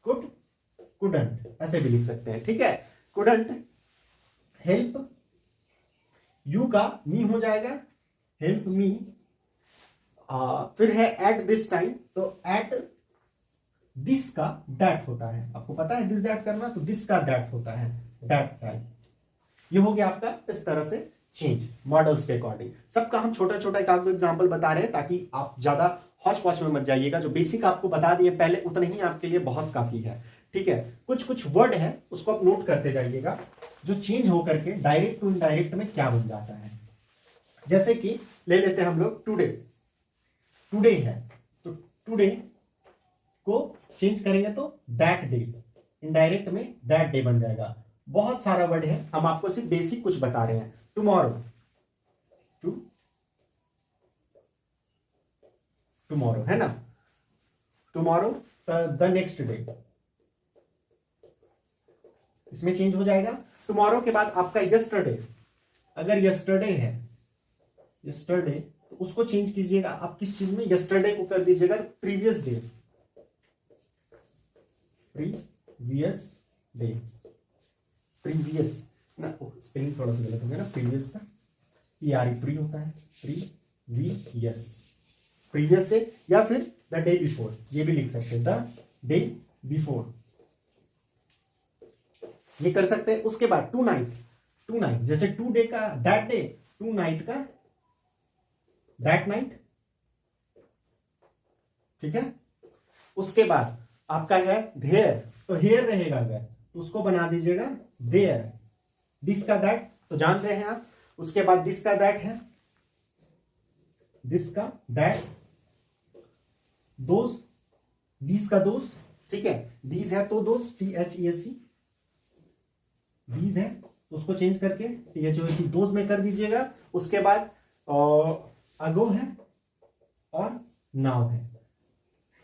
कुडंट ऐसे भी लिख सकते हैं। ठीक है, कुडंट हेल्प यू का मी हो जाएगा, हेल्प मी, फिर है एट दिस टाइम, तो एट दिस का दैट होता है, आपको पता है दिस दैट करना, तो दिस का दैट होता है, दैट टाइम। ये हो गया आपका इस तरह से चेंज मॉडल्स के अकॉर्डिंग। सबका हम छोटा छोटा एक आध एग्जाम्पल बता रहे हैं ताकि आप ज्यादा हॉच पॉच में मत जाइएगा, जो बेसिक आपको बता दिए पहले उतना ही आपके लिए बहुत काफी है। ठीक है, कुछ वर्ड है उसको आप नोट करते जाइएगा, जो चेंज होकर के डायरेक्ट टू इनडायरेक्ट में क्या बन जाता है। जैसे कि ले लेते हैं हम लोग टुडे है, तो टुडे को चेंज करेंगे तो दैट डे, इनडायरेक्ट में दैट डे बन जाएगा। बहुत सारा वर्ड है, हम आपको सिर्फ बेसिक कुछ बता रहे हैं। टुमारो है ना, टुमारो द नेक्स्ट डे, इसमें चेंज हो जाएगा। टुमारो के बाद आपका यस्टरडे, अगर यस्टरडे है, यस्टरडे तो उसको चेंज कीजिएगा आप किस चीज में, यस्टरडे को कर दीजिएगा प्रीवियस डे, प्रीवियस ना, स्पेलिंग थोड़ा सा गलत हो गया ना, प्रीवियस का प्री होता है, प्रीवियस डे, या फिर द डे बिफोर, ये भी लिख सकते हैं, द डे बिफोर, ये कर सकते हैं। उसके बाद टू नाइट, जैसे टू डे का दैट डे, टू नाइट का दैट नाइट। ठीक है, उसके बाद आपका है धेयर, तो हेयर रहेगा अगर तो उसको बना दीजिएगा देयर, दिस का दैट तो जान रहे हैं आप। उसके बाद दिस का दैट है, दिस का दैट, दोस्त, दिस का दोस्त, ठीक है, दिस है तो दोस्त, THESE, बीज है तो उसको चेंज करके THOAC दोज में कर दीजिएगा। उसके बाद अगो है और नाउ है।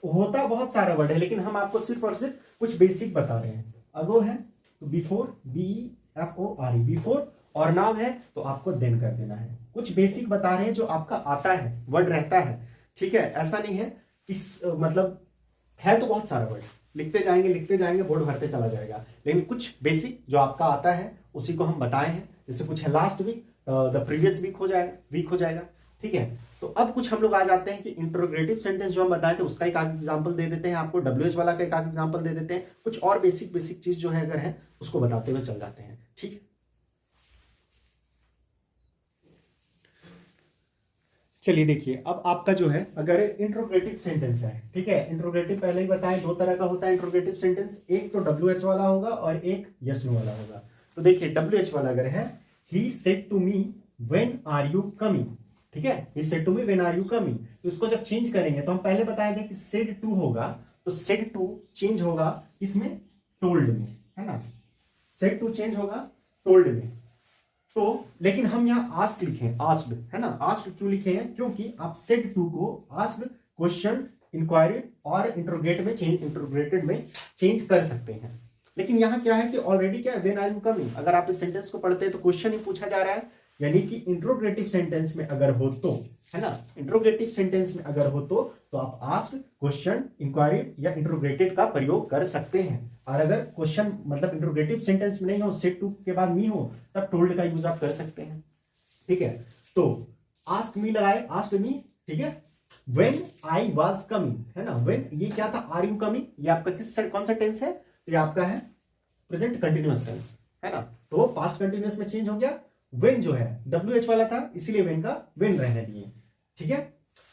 होता बहुत सारा वर्ड है लेकिन हम आपको सिर्फ और सिर्फ कुछ बेसिक बता रहे हैं। अगो है तो बिफोर, BEFORE बिफोर, और नाउ है तो आपको देन कर देना है। कुछ बेसिक बता रहे हैं जो आपका आता है, वर्ड रहता है, ठीक है। ऐसा नहीं है कि मतलब है तो बहुत सारा वर्ड, लिखते जाएंगे बोर्ड भरते चला जाएगा, लेकिन कुछ बेसिक जो आपका आता है उसी को हम बताए हैं। जैसे कुछ है last week, the previous week हो जाएगा, ठीक है। तो अब कुछ हम लोग आ जाते हैं कि इंट्रोगेटिव सेंटेंस जो हम बताए थे उसका एक आध एग्जांपल दे देते हैं आपको, WH वाला का एक आध एग्जांपल दे देते हैं, कुछ और बेसिक चीज जो है अगर है उसको बताते हुए चल जाते हैं, ठीक है। चलिए देखिए, अब आपका जो है अगर इंट्रोगेटिव सेंटेंस है, ठीक है। इंट्रोगेटिव पहले ही बताएं दो तरह का होता है इंट्रोगेटिव सेंटेंस, एक तो WH वाला होगा और एक यस नो वाला होगा। तो देखिए WH वाला अगर है, he said to me when are you coming, ठीक है, he said to me when are you coming. तो इसको जब चेंज करेंगे तो हम पहले बताए थे कि सेड टू होगा, तो सेड टू चेंज होगा इसमें टोल्ड में, है ना। सेड टू चेंज होगा टोल्ड में। तो लेकिन हम यहां आस्क लिखे, आस्क्ड, है ना। आस्क्ड क्यों लिखे हैं? क्योंकि आप सेड टू को आस्क्ड, क्वेश्चन, इंक्वायरी और इंट्रोगेटेड में चेंज कर सकते हैं। लेकिन यहां क्या है कि ऑलरेडी क्या है, व्हेन आर यू कमिंग। अगर आप इस सेंटेंस को पढ़ते हैं तो क्वेश्चन ही पूछा जा रहा है, यानी कि इंट्रोगेटिव सेंटेंस में अगर हो तो, है ना, इंट्रोगेटिव सेंटेंस में अगर हो तो आप आस्क्ड, क्वेश्चन, इंक्वायरी या इंट्रोगेटेड का प्रयोग कर सकते हैं। और अगर क्वेश्चन मतलब इंट्रोगेटिव सेंटेंस में नहीं हो, सेड टू के बाद मी हो, तब टोल्ड का यूज आप कर सकते हैं, ठीक है। तो आस्क मी लगाए, आस्क मी, ठीक है। व्हेन आई वाज कमिंग, है ना, व्हेन ये क्या था, आर यू कमिंग, ये आपका कौन सा टेंस है? तो ये आपका है प्रेजेंट कंटिन्यूअस टेंस, है ना। तो पास्ट कंटिन्यूअस में चेंज हो गया। व्हेन जो है WH वाला था इसीलिए व्हेन का व्हेन रहने दिए, ठीक है।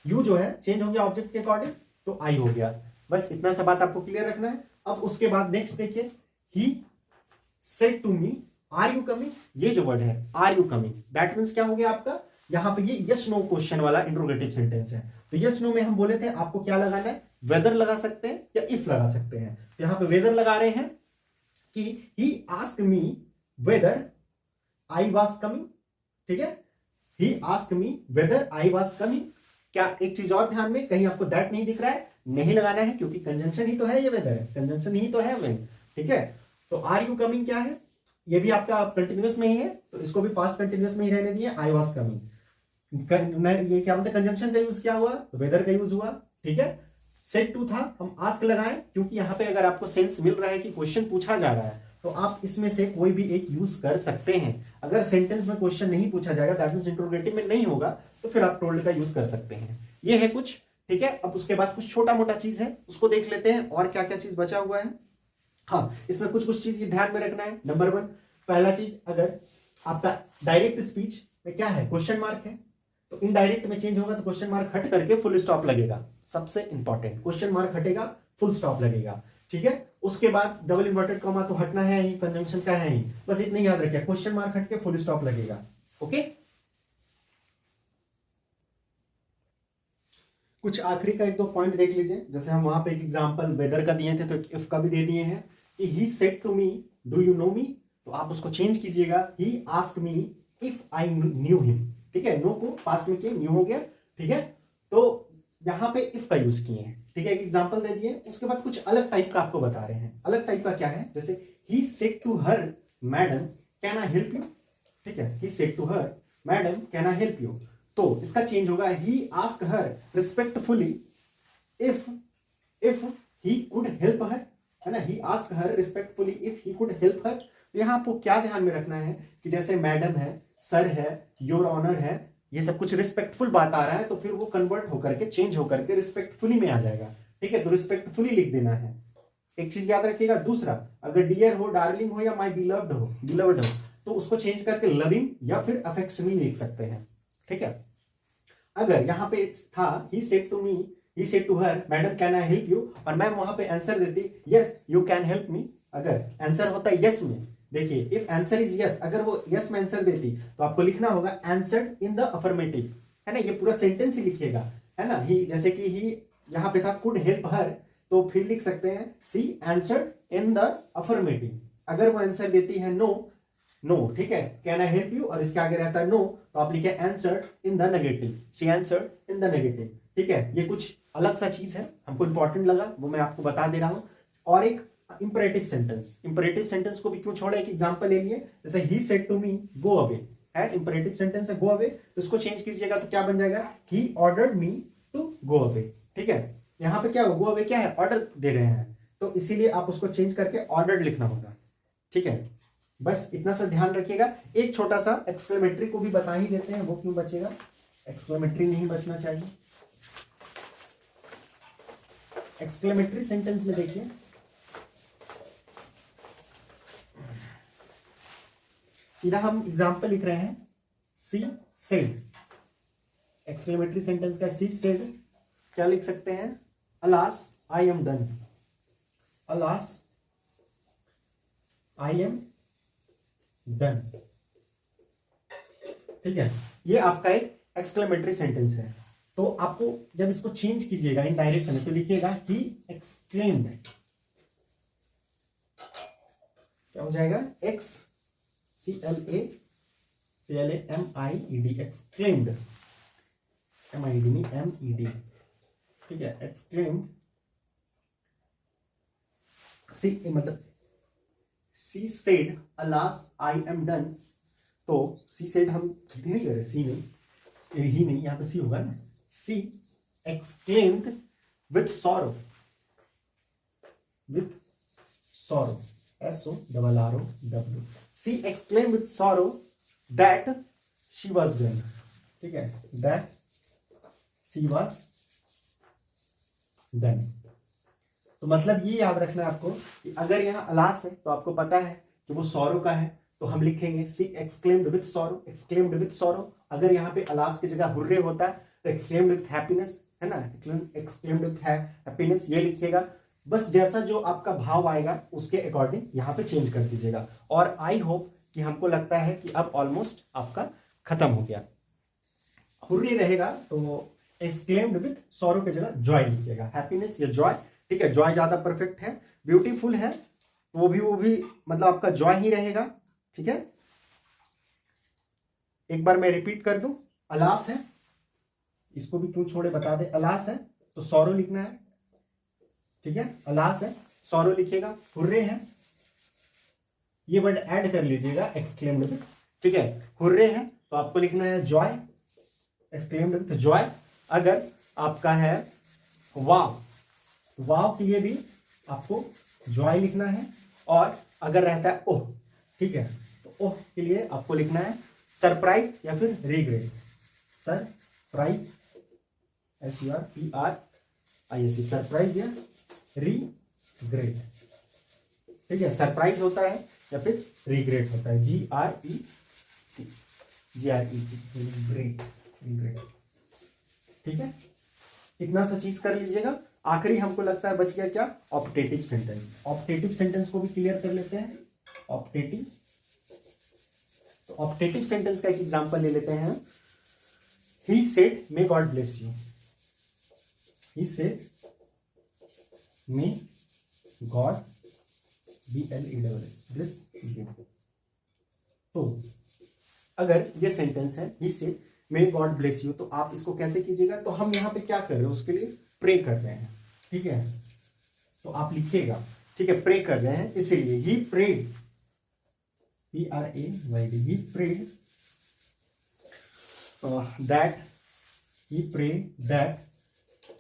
यू जो है चेंज हो गया ऑब्जेक्ट के अकॉर्डिंग, तो आई हो गया। बस इतना सा बात आपको क्लियर रखना है। अब उसके बाद नेक्स्ट देखिए, he said to me are you coming, ये जो वर्ड है are you coming, that means क्या हो गया आपका, यहां पे ये यस नो क्वेश्चन वाला इंट्रोगेटिव सेंटेंस है। तो यस नो में हम बोले थे आपको क्या लगाना है, वेदर लगा सकते हैं या इफ लगा सकते हैं। तो यहां पे वेदर लगा रहे हैं कि ही asked me whether I was coming, ठीक है। ही asked me whether I was coming. क्या एक चीज और ध्यान में, कहीं आपको दैट नहीं दिख रहा है, नहीं लगाना है, क्योंकि कंजंक्शन ही तो है, ये वेदर है, कंजंक्शन ही तो है व्हेन, ठीक है। तो आर यू कमिंग क्या है, ये भी आपका कंटिन्यूअस में ही है, तो इसको भी पास्ट कंटिन्यूअस में ही रहने दिए, आई वाज कमिंग। ये क्या बोलते हैं, कंजंक्शन का यूज क्या हुआ, तो वेदर का यूज हुआ, ठीक है। सेड टू था, हम आस्क लगाएं, क्योंकि यहां पे अगर आपको सेंस मिल रहा है कि क्वेश्चन पूछा जा रहा है, तो आप इसमें से कोई भी एक यूज कर सकते हैं। अगर सेंटेंस में क्वेश्चन नहीं पूछा जाएगा, दैट मींस इंट्रोगेटिव में नहीं होगा, तो फिर आप टोल्ड का यूज कर सकते हैं। ये है कुछ, ठीक है। अब उसके बाद कुछ छोटा मोटा चीज है, उसको देख लेते हैं और क्या क्या चीज बचा हुआ है। हाँ, इसमें कुछ चीज ध्यान में रखना है। नंबर 1, पहला चीज, अगर आपका डायरेक्ट स्पीच में क्या है, क्वेश्चन मार्क है, तो इनडायरेक्ट में चेंज होगा तो क्वेश्चन मार्क हट करके फुल स्टॉप लगेगा। सबसे इंपॉर्टेंट, क्वेश्चन मार्क हटेगा, फुल स्टॉप लगेगा, ठीक है। उसके बाद डबल इन्वर्टेड कॉमा तो हटना है ही, कंजंक्शन का है ही, बस इतना याद रखिए, क्वेश्चन मार्क हट के फुल स्टॉप लगेगा, ओके। कुछ आखिरी का एक दो पॉइंट देख लीजिए। जैसे हम वहां पे एक एग्जांपल वेदर का दिए थे, तो इफ का भी दे दिए हैं कि he said to me do you know me, तो आप उसको चेंज कीजिएगा, he asked me if I knew him, ठीक है। नो को पास्ट में किए, न्यू हो गया, ठीक है। तो यहां पे इफ का यूज किए हैं, ठीक है, एक एग्जांपल दे दिए। उसके बाद कुछ अलग टाइप का आपको बता रहे हैं। अलग टाइप का क्या है, जैसे he said to her madam can I help you, ठीक है, he said to her madam can I help you, तो इसका चेंज होगा, he asked her respectfully if he could help her, है ना, he asked her respectfully if he could help her. यहां आपको क्या ध्यान में रखना है कि जैसे मैडम है, सर है, योर ऑनर है, ये सब कुछ रिस्पेक्टफुल बात आ रहा है, तो फिर वो कन्वर्ट होकर के चेंज होकर के रिस्पेक्टफुली में आ जाएगा, ठीक है। तो रिस्पेक्टफुली लिख देना है, एक चीज याद रखिएगा। दूसरा, अगर डियर हो, डार्लिंग हो या माय बिलव्ड हो, तो उसको चेंज करके लविंग या फिर अफेक्शनली लिख सकते हैं, ठीक है। अगर यहां पे था he said to me, he said to her madam can I help you, और मैम वहां पे आंसर देती yes you can help me, अगर आंसर होता यस में, देखिए इफ आंसर इज यस, अगर वो यस में आंसर देती तो आपको लिखना होगा आंसर्ड इन द अफर्मेटिव, है ना, ये पूरा सेंटेंस ही लिखिएगा, है ना। ही जैसे कि ही यहां पे था कुड हेल्प हर, तो फिर लिख सकते हैं सी आंसर्ड इन द अफर्मेटिव। अगर वो आंसर देती है नो, नो, ठीक है, कैन आई हेल्प यू, और इसके आगे रहता है नो, तो आप लिखे answered in the negative, she answered in the negative, ठीक है। ये कुछ अलग सा चीज है, हमको इंपॉर्टेंट लगा, वो मैं आपको बता दे रहा हूं। और एक इंपरेटिव सेंटेंस, इंपरेटिव सेंटेंस को भी क्यों छोड़ा, एक एग्जांपल ले लिए, जैसे he said to me go away, है इंपरेटिव सेंटेंस है, गो अवे, तो इसको चेंज कीजिएगा तो क्या बन जाएगा, he ordered me to go away, ठीक है। यहां पे क्या हो, गो अवे क्या है, ऑर्डर दे रहे हैं, तो इसीलिए आप उसको चेंज करके ऑर्डर्ड लिखना होगा, ठीक है। बस इतना सा ध्यान रखिएगा। एक छोटा सा एक्सक्लेमेटरी को भी बता ही देते हैं, वो क्यों बचेगा, एक्सक्लेमेटरी नहीं बचना चाहिए। एक्सक्लेमेटरी सेंटेंस में देखिए, सीधा हम एग्जांपल लिख रहे हैं, सी सेड, एक्सक्लेमेटरी सेंटेंस का सी सेड क्या लिख सकते हैं, alas I am done, alas I am done, ठीक है। ये आपका एक एक्सक्लेमेटरी सेंटेंस है। तो आपको जब इसको चेंज कीजिएगा इनडायरेक्ट में, तो लिखिएगा ही एक्सक्लेम्ड, क्या हो जाएगा, X C L A M I E D, exclaimed, M I D नहीं एम ई डी, ठीक है, एक्सक्लेम्ड, सी मतलब she said alas I am done, तो सी सेड हम नहीं कर रहे, सी नहीं, ही नहीं, यहां पे सी होगा ना, she exclaimed with sorrow, with sorrow, S O double R O W, she exclaimed with sorrow that she was done, ठीक है, दैट शी वाज डन। तो मतलब ये याद रखना है आपको कि अगर यहाँ अलास है तो आपको पता है कि वो सौरो का है, तो हम लिखेंगे she exclaimed with sorrow, exclaimed with sorrow. अगर यहाँ पे अलास की जगह हुर्रे होता है तो एक्सक्लेम्ड विथ हैप्पीनेस, है ना, एक्सक्लेम्ड विथ हैप्पीनेस, ये लिखिएगा। बस जैसा जो आपका भाव आएगा उसके अकॉर्डिंग यहाँ पे चेंज कर दीजिएगा। और आई होप कि हमको लगता है कि अब ऑलमोस्ट आपका खत्म हो गया। हुर्रे रहेगा तो एक्सक्लेम्ड विथ सौरो की जगह जॉय लिखिएगा, हैप्पीनेस या जॉय, ठीक है। जॉय ज्यादा परफेक्ट है, ब्यूटीफुल है, वो भी मतलब आपका जॉय ही रहेगा, ठीक है। एक बार मैं रिपीट कर दूं, अलास है, इसको भी क्यों छोड़े बता दे, अलास है तो सौरो लिखना है, ठीक है, अलास है सौरो लिखिएगा। हुर्रे है, ये वर्ड ऐड कर लीजिएगा एक्सक्लेम्ड विथ, ठीक है। हुर्रे है तो आपको लिखना है जॉय, एक्सक्लेम्ड विथ जॉय। अगर आपका है वाव, वाव के लिए भी आपको जॉय लिखना है। और अगर रहता है ओह, ठीक है, तो ओह के लिए आपको लिखना है सरप्राइज या फिर रिग्रेट, सरप्राइज, SURPRISE, सरप्राइज या रिग्रेट, ठीक है। सरप्राइज होता है या फिर रिग्रेट होता है, GRET, रिग्रेट, ठीक है। इतना सा चीज कर लीजिएगा। आखिरी हमको लगता है बच गया क्या, ऑप्टेटिव सेंटेंस। ऑप्टेटिव सेंटेंस को भी क्लियर कर लेते हैं, ऑप्टेटिव। तो ऑप्टेटिव सेंटेंस का एक एग्जांपल ले लेते हैं। He said may God bless you, he said may God BLESS bless you. तो अगर ये सेंटेंस है he said may God bless you, तो आप इसको कैसे कीजिएगा, तो हम यहां पे क्या कर रहे हैं, उसके लिए प्रे कर रहे हैं, ठीक है। तो आप लिखिएगा, ठीक है, प्रे कर रहे हैं, इसीलिए he prayed, PRAYD, he prayed that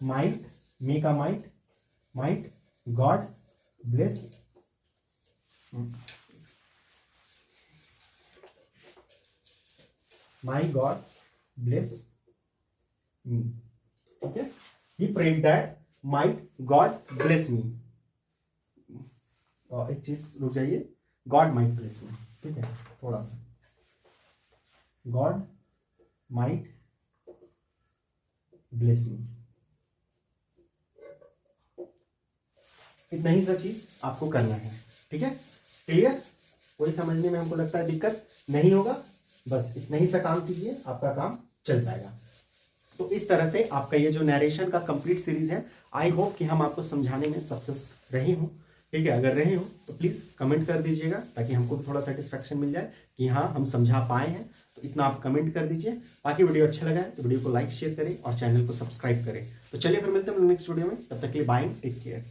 might, may का might God bless, my God bless me, ठीक है। He prayed that might God bless me। और एक चीज रुक जाइए, God might bless me, ठीक है, थोड़ा सा God might bless me, इतना ही सा चीज आपको करना है, ठीक है। क्लियर, कोई समझने में हमको लगता है दिक्कत नहीं होगा, बस इतना ही सा काम कीजिए, आपका काम चल जाएगा। तो इस तरह से आपका ये जो नरेशन का कंप्लीट सीरीज है, आई होप कि हम आपको समझाने में सक्सेस रही हूं। ठीक है, अगर रहे हो तो प्लीज़ कमेंट कर दीजिएगा ताकि हमको भी थोड़ा सेटिस्फेक्शन मिल जाए कि हाँ हम समझा पाए हैं। तो इतना आप कमेंट कर दीजिए। बाकी वीडियो अच्छा लगा है तो वीडियो को लाइक शेयर करें और चैनल को सब्सक्राइब करें। तो चलिए फिर मिलते हैं नेक्स्ट वीडियो में, तब तक के लिए बाय, टेक केयर।